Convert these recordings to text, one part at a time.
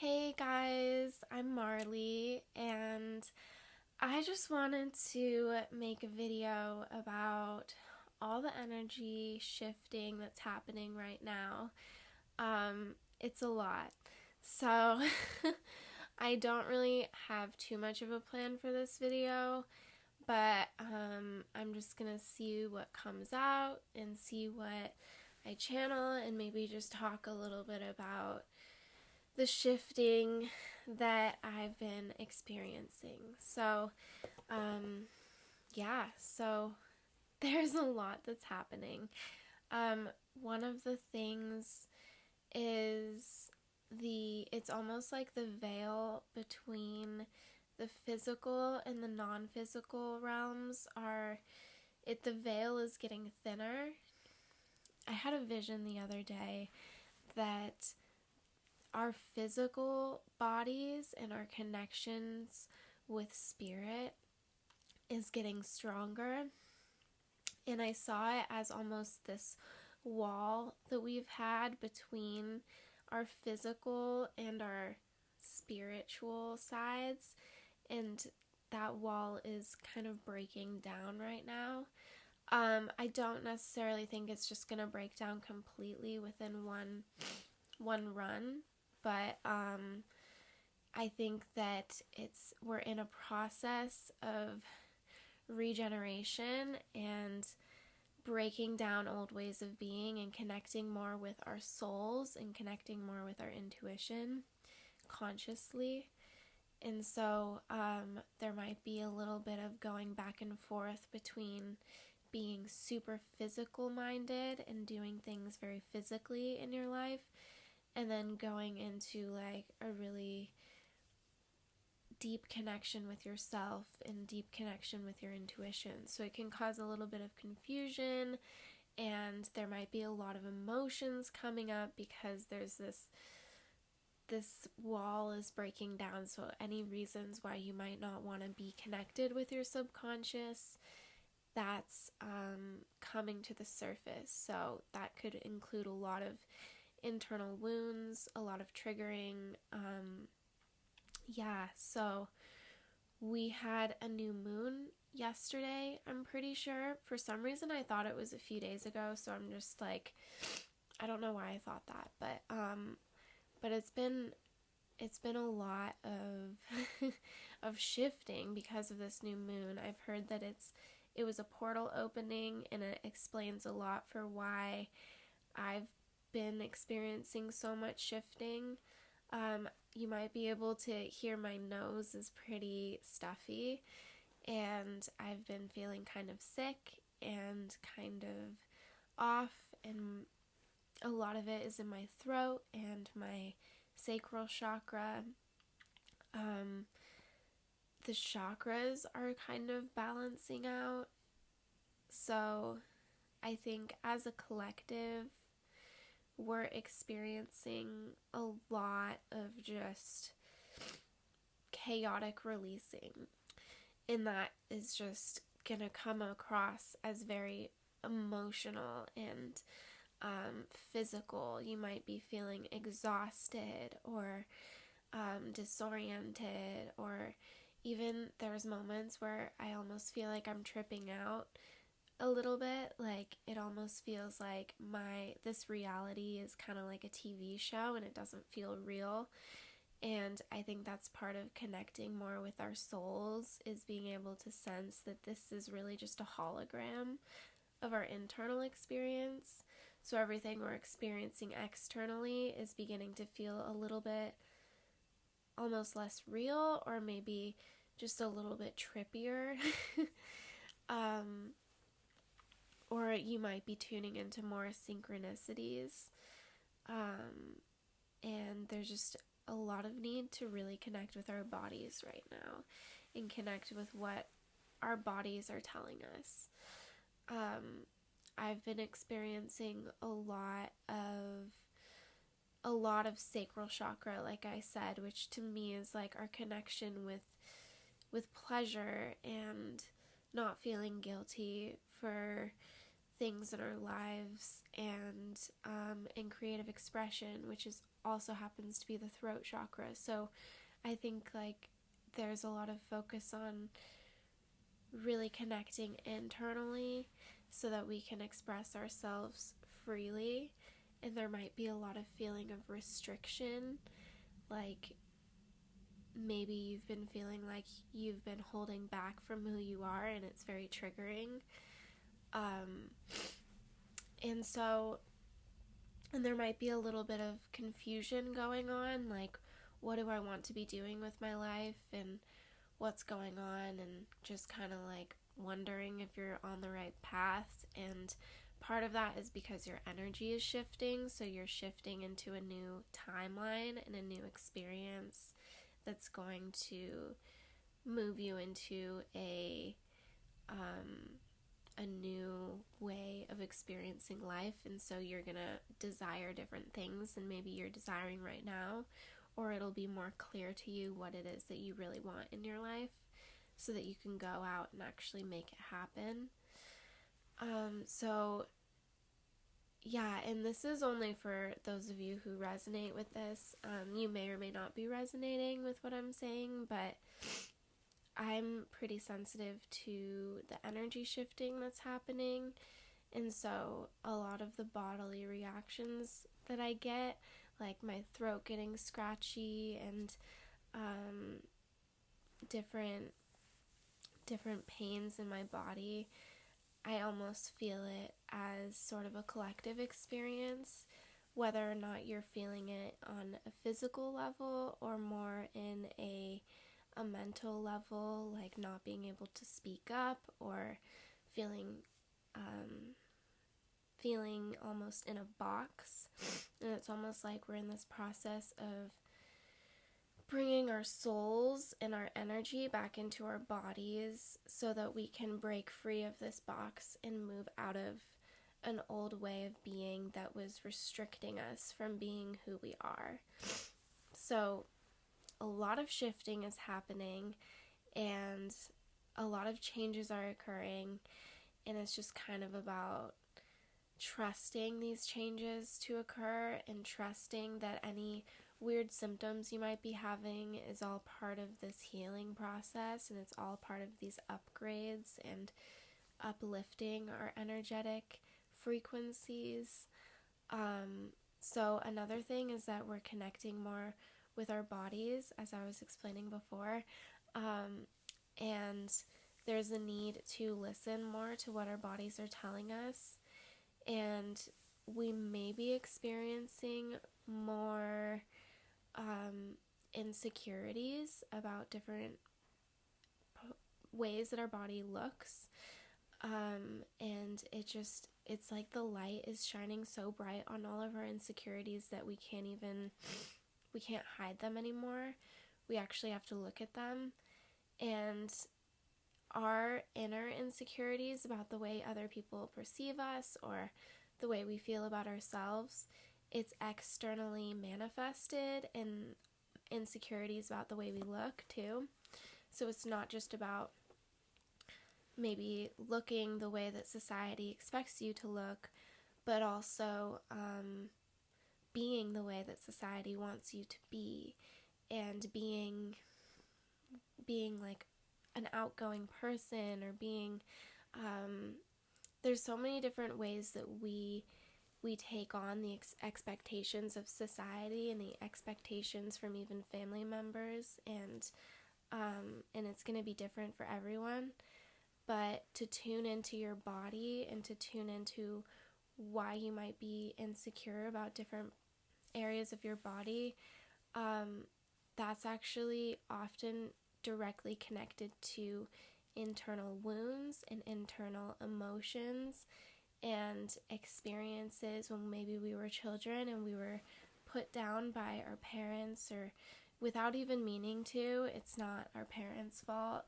Hey guys, I'm Marley, and I just wanted to make a video about all the energy shifting that's happening right now. It's a lot. So, I don't really have too much of a plan for this video, but I'm just gonna see what comes out and see what I channel and maybe just talk a little bit about the shifting that I've been experiencing. Um, so there's a lot that's happening. One of the things is it's almost like the veil between the physical and the non-physical realms the veil is getting thinner. I had a vision the other day that our physical bodies and our connections with spirit is getting stronger. And I saw it as almost this wall that we've had between our physical and our spiritual sides. And that wall is kind of breaking down right now. I don't necessarily think it's just going to break down completely within one run, but I think that we're in a process of regeneration and breaking down old ways of being and connecting more with our souls and connecting more with our intuition consciously. And so there might be a little bit of going back and forth between being super physical minded and doing things very physically in your life, and then going into like a really deep connection with yourself and deep connection with your intuition. So it can cause a little bit of confusion, and there might be a lot of emotions coming up because there's this wall is breaking down. So any reasons why you might not want to be connected with your subconscious, that's coming to the surface. So that could include a lot of internal wounds, a lot of triggering. So we had a new moon yesterday, I'm pretty sure. For some reason I thought it was a few days ago, so I'm just like, I don't know why I thought that, but it's been a lot of of shifting because of this new moon. I've heard that it was a portal opening, and it explains a lot for why I've been experiencing so much shifting. You might be able to hear my nose is pretty stuffy, and I've been feeling kind of sick and kind of off, and a lot of it is in my throat and my sacral chakra. The chakras are kind of balancing out. So I think as a collective, we're experiencing a lot of just chaotic releasing, and that is just gonna come across as very emotional and physical. You might be feeling exhausted or disoriented, or even there's moments where I almost feel like I'm tripping out a little bit. Like it almost feels like this reality is kind of like a TV show and it doesn't feel real. And I think that's part of connecting more with our souls, is being able to sense that this is really just a hologram of our internal experience. So everything we're experiencing externally is beginning to feel a little bit almost less real, or maybe just a little bit trippier. Or you might be tuning into more synchronicities. And there's just a lot of need to really connect with our bodies right now and connect with what our bodies are telling us. I've been experiencing a lot of sacral chakra, like I said, which to me is like our connection with pleasure and not feeling guilty for things in our lives, and creative expression, which is also happens to be the throat chakra. So I think like there's a lot of focus on really connecting internally so that we can express ourselves freely. And there might be a lot of feeling of restriction, like maybe you've been feeling like you've been holding back from who you are, and it's very triggering. And so, and there might be a little bit of confusion going on, like, what do I want to be doing with my life, and what's going on, and just kind of like wondering if you're on the right path. And part of that is because your energy is shifting, so you're shifting into a new timeline and a new experience that's going to move you into a new way of experiencing life. And so you're gonna desire different things than maybe you're desiring right now, or it'll be more clear to you what it is that you really want in your life so that you can go out and actually make it happen. So yeah, and this is only for those of you who resonate with this. You may or may not be resonating with what I'm saying, but I'm pretty sensitive to the energy shifting that's happening. And so a lot of the bodily reactions that I get, like my throat getting scratchy and different pains in my body, I almost feel it as sort of a collective experience, whether or not you're feeling it on a physical level or more in a mental level, like not being able to speak up or feeling almost in a box. And it's almost like we're in this process of bringing our souls and our energy back into our bodies so that we can break free of this box and move out of an old way of being that was restricting us from being who we are. So a lot of shifting is happening and a lot of changes are occurring, and it's just kind of about trusting these changes to occur and trusting that any weird symptoms you might be having is all part of this healing process, and it's all part of these upgrades and uplifting our energetic frequencies. So another thing is that we're connecting more with our bodies, as I was explaining before, and there's a need to listen more to what our bodies are telling us, and we may be experiencing more insecurities about different ways that our body looks, and it's like the light is shining so bright on all of our insecurities that we can't hide them anymore. We actually have to look at them, and our inner insecurities about the way other people perceive us or the way we feel about ourselves, it's externally manifested in insecurities about the way we look too. So it's not just about maybe looking the way that society expects you to look, but also being the way that society wants you to be, and being like an outgoing person, or being there's so many different ways that we take on the expectations of society and the expectations from even family members, and it's going to be different for everyone. But to tune into your body and to tune into why you might be insecure about different areas of your body, that's actually often directly connected to internal wounds and internal emotions and experiences when maybe we were children and we were put down by our parents, or without even meaning to. It's not our parents' fault,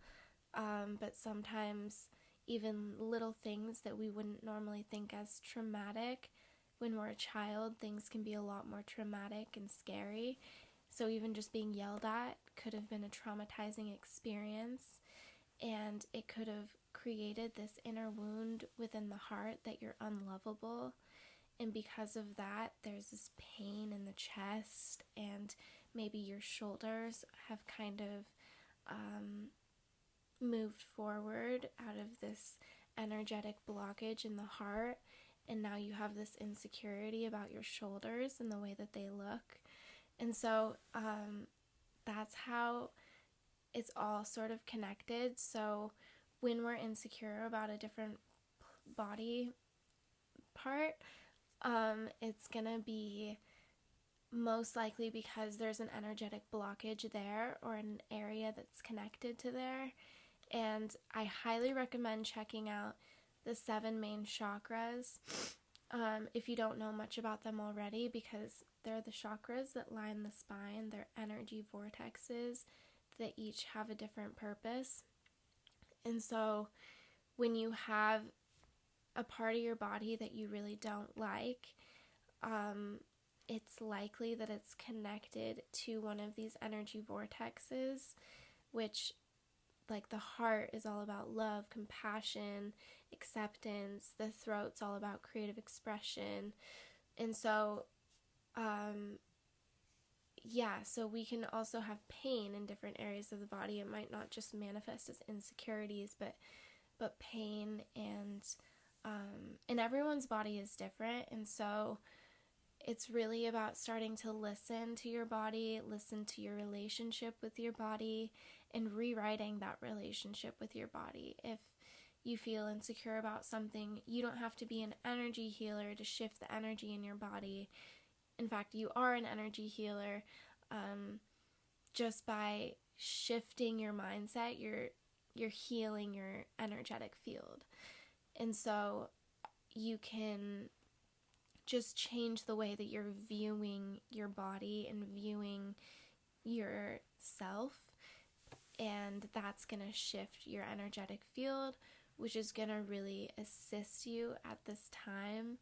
but sometimes even little things that we wouldn't normally think as traumatic, when we're a child, things can be a lot more traumatic and scary. So even just being yelled at could have been a traumatizing experience, and it could have created this inner wound within the heart that you're unlovable And because of that, there's this pain in the chest, and maybe your shoulders have kind of moved forward out of this energetic blockage in the heart. And now you have this insecurity about your shoulders and the way that they look. And so that's how it's all sort of connected. So when we're insecure about a different body part, it's gonna be most likely because there's an energetic blockage there or an area that's connected to there. And I highly recommend checking out the 7 main chakras if you don't know much about them already, because they're the chakras that line the spine. They're energy vortexes that each have a different purpose. And so when you have a part of your body that you really don't like, it's likely that it's connected to one of these energy vortexes, which, like, the heart is all about love, compassion, acceptance. The throat's all about creative expression. And so, so we can also have pain in different areas of the body. It might not just manifest as insecurities, but pain, and everyone's body is different. And so it's really about starting to listen to your body, listen to your relationship with your body, and rewriting that relationship with your body. If you feel insecure about something, you don't have to be an energy healer to shift the energy in your body. In fact, you are an energy healer. Just by shifting your mindset, you're healing your energetic field. And so you can just change the way that you're viewing your body and viewing yourself, and that's going to shift your energetic field, which is going to really assist you at this time,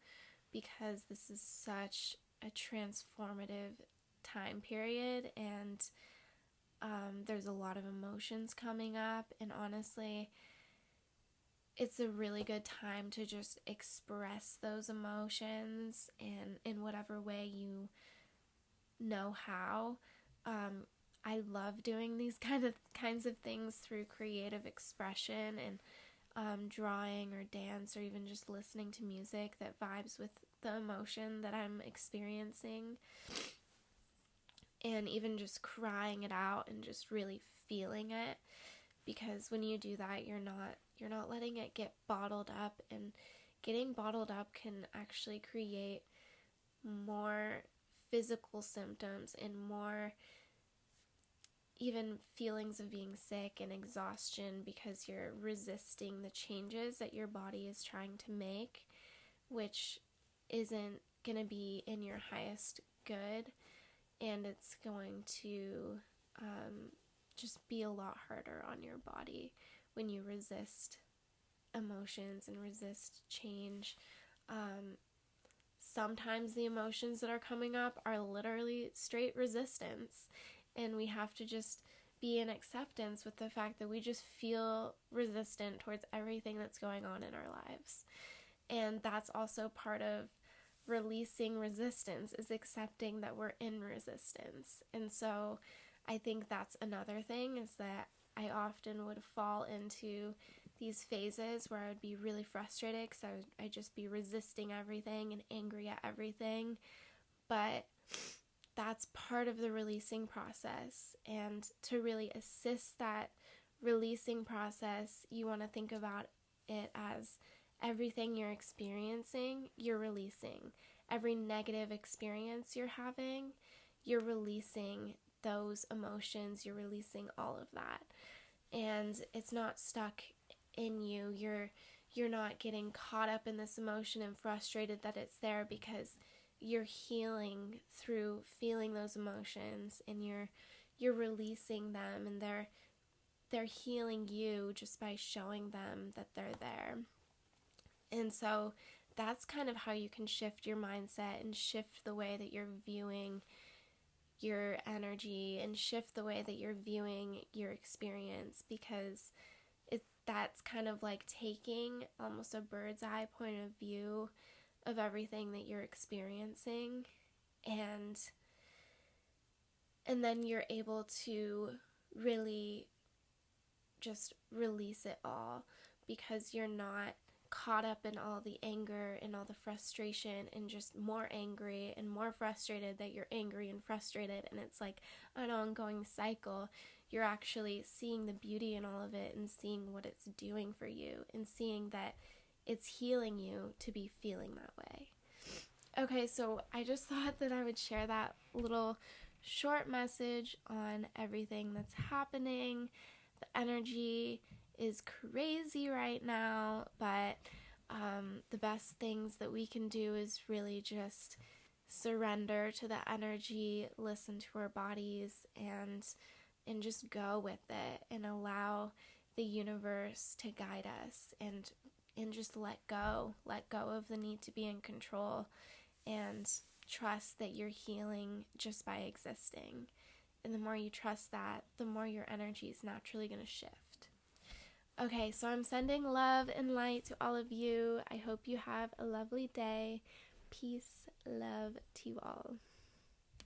because this is such a transformative time period, and there's a lot of emotions coming up, and honestly, it's a really good time to just express those emotions and in whatever way you know how. I love doing these kinds of things through creative expression and drawing or dance, or even just listening to music that vibes with the emotion that I'm experiencing, and even just crying it out and just really feeling it. Because when you do that, you're not letting it get bottled up, and getting bottled up can actually create more physical symptoms and more even feelings of being sick and exhaustion, because you're resisting the changes that your body is trying to make, which isn't going to be in your highest good, and it's going to just be a lot harder on your body when you resist emotions and resist change. Sometimes the emotions that are coming up are literally straight resistance, and we have to just be in acceptance with the fact that we just feel resistant towards everything that's going on in our lives. And that's also part of releasing resistance, is accepting that we're in resistance. And so I think that's another thing, is that I often would fall into these phases where I would be really frustrated because I'd just be resisting everything and angry at everything. But that's part of the releasing process. And to really assist that releasing process, you want to think about it as everything you're experiencing, you're releasing. Every negative experience you're having, you're releasing those emotions, you're releasing all of that. And it's not stuck in you. You're not getting caught up in this emotion and frustrated that it's there, because you're healing through feeling those emotions, and you're releasing them, and they're healing you just by showing them that they're there. And so that's kind of how you can shift your mindset and shift the way that you're viewing your energy and shift the way that you're viewing your experience, because that's kind of like taking almost a bird's eye point of view of everything that you're experiencing, and then you're able to really just release it all, because you're not caught up in all the anger and all the frustration and just more angry and more frustrated that you're angry and frustrated, and it's like an ongoing cycle. You're actually seeing the beauty in all of it and seeing what it's doing for you and seeing that it's healing you to be feeling that way. Okay, so I just thought that I would share that little short message on everything that's happening. The energy is crazy right now, but the best things that we can do is really just surrender to the energy, listen to our bodies, and just go with it and allow the universe to guide us, and just let go of the need to be in control, and trust that you're healing just by existing. And the more you trust that, the more your energy is naturally going to shift. Okay, so I'm sending love and light to all of you. I hope you have a lovely day. Peace, love to you all.